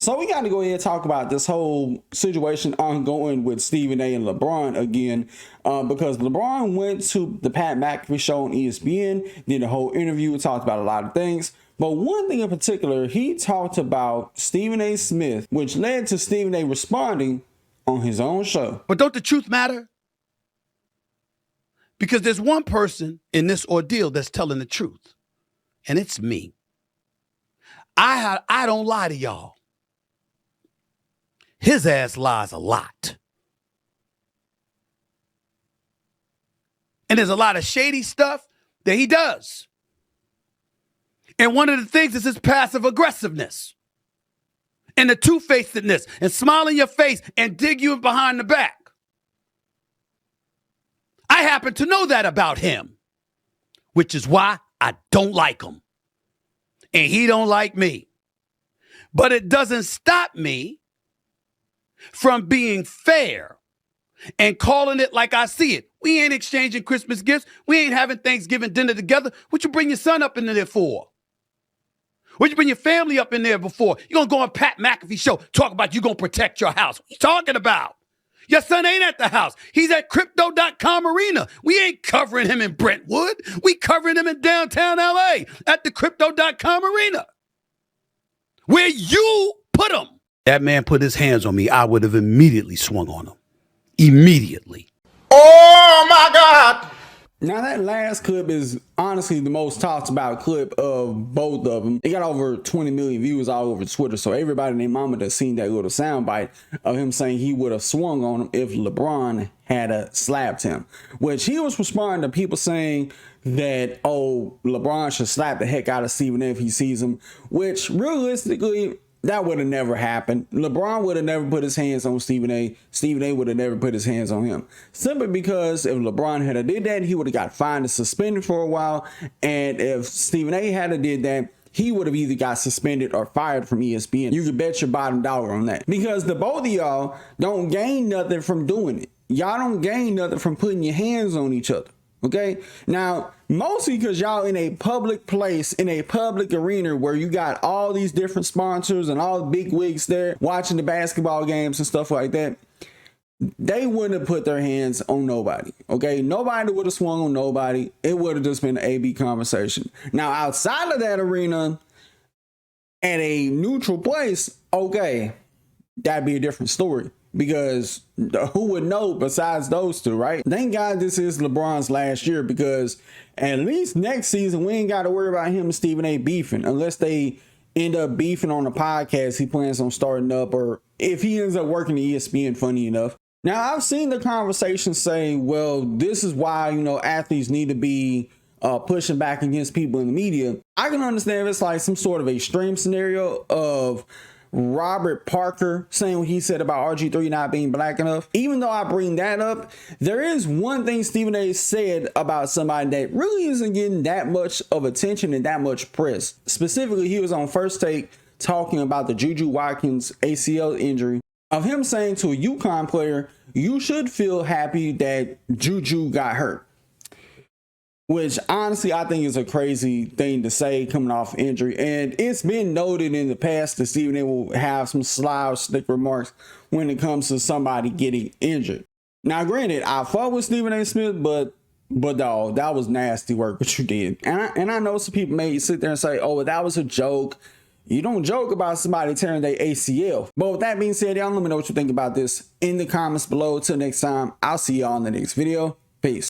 So we got to go ahead and talk about this whole situation ongoing with Stephen A. and LeBron again, because LeBron went to the Pat McAfee show on ESPN, did a whole interview, talked about a lot of things. But one thing in particular, he talked about Stephen A. Smith, which led to Stephen A. responding on his own show. But don't the truth matter? Because there's one person in this ordeal that's telling the truth, and it's me. I don't lie to y'all. His ass lies a lot. And there's a lot of shady stuff that he does. And one of the things is his passive aggressiveness and the two-facedness and smile in your face and dig you behind the back. I happen to know that about him, which is why I don't like him. And he don't like me. But it doesn't stop me from being fair and calling it like I see it. We ain't exchanging Christmas gifts. We ain't having Thanksgiving dinner together. What you bring your son up in there for? What you bring your family up in there before? You gonna go on Pat McAfee show, talk about you gonna protect your house. What you talking about? Your son ain't at the house. He's at crypto.com arena. We ain't covering him in Brentwood. We covering him in downtown LA at the crypto.com arena. Where you put him. That man put his hands on me, I would have immediately swung on him. Immediately. Oh my God. Now that last clip is honestly the most talked about clip of both of them. It got over 20 million views all over Twitter. So everybody and their mama that's seen that little soundbite of him saying he would have swung on him if LeBron had slapped him. Which he was responding to people saying that, oh, LeBron should slap the heck out of Stephen A. if he sees him. Which realistically, that would have never happened. LeBron would have never put his hands on Stephen A. Stephen A. would have never put his hands on him. Simply because if LeBron had did that, he would have got fined and suspended for a while. And if Stephen A. had did that, he would have either got suspended or fired from ESPN. You could bet your bottom dollar on that. Because the both of y'all don't gain nothing from doing it. Y'all don't gain nothing from putting your hands on each other. Okay, now mostly because y'all in a public place, in a public arena where you got all these different sponsors and all the big wigs there watching the basketball games and stuff like that, they wouldn't have put their hands on nobody. Okay, nobody would have swung on nobody. It would have just been an AB conversation. Now outside of that arena, at a neutral place, okay, that'd be a different story. Because who would know besides those two, right? Thank God this is LeBron's last year, because at least next season we ain't got to worry about him and Stephen A. beefing, unless they end up beefing on a podcast he plans on starting up, or if he ends up working at ESPN, funny enough. Now, I've seen the conversation say, well, this is why, athletes need to be pushing back against people in the media. I can understand if it's like some sort of extreme scenario of Robert Parker saying what he said about RG3 not being black enough. Even though I bring that up, there is one thing Stephen A. said about somebody that really isn't getting that much of attention and that much press. Specifically, he was on First Take talking about the Juju Watkins ACL injury, of him saying to a UConn player, you should feel happy that Juju got hurt. Which honestly, I think is a crazy thing to say coming off injury. And it's been noted in the past that Stephen A. will have some sly or slick remarks when it comes to somebody getting injured. Now, granted, I fought with Stephen A. Smith, but dog, that was nasty work what you did. And I know some people may sit there and say, oh, that was a joke. You don't joke about somebody tearing their ACL. But with that being said, y'all let me know what you think about this in the comments below. Till next time, I'll see y'all in the next video. Peace.